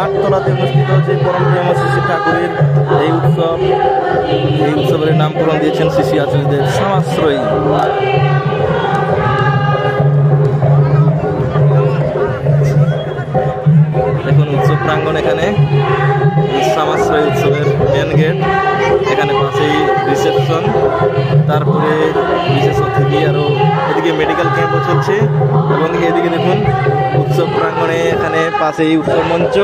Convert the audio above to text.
নাকতলাতে অনুষ্ঠিত যে পরম প্রেমা শ্রী ঠাকুরের এই উৎসব, এই উৎসবের নামকরণ দিয়েছেন শ্রী আচার্যদেব সমাশ্রয়ী। দেখুন উৎসব প্রাঙ্গণ, এখানে সমাশ্রয়ী উৎসবের মেন গেট, এখানে পাশেই রিসেপশন, তারপরে বিশেষ অতিথি, আরও এদিকে মেডিকেল ক্যাম্পও চলছে এবং এদিকে দেখুন উৎসব প্রাঙ্গণে এখানে পাশেই উৎসব মঞ্চ।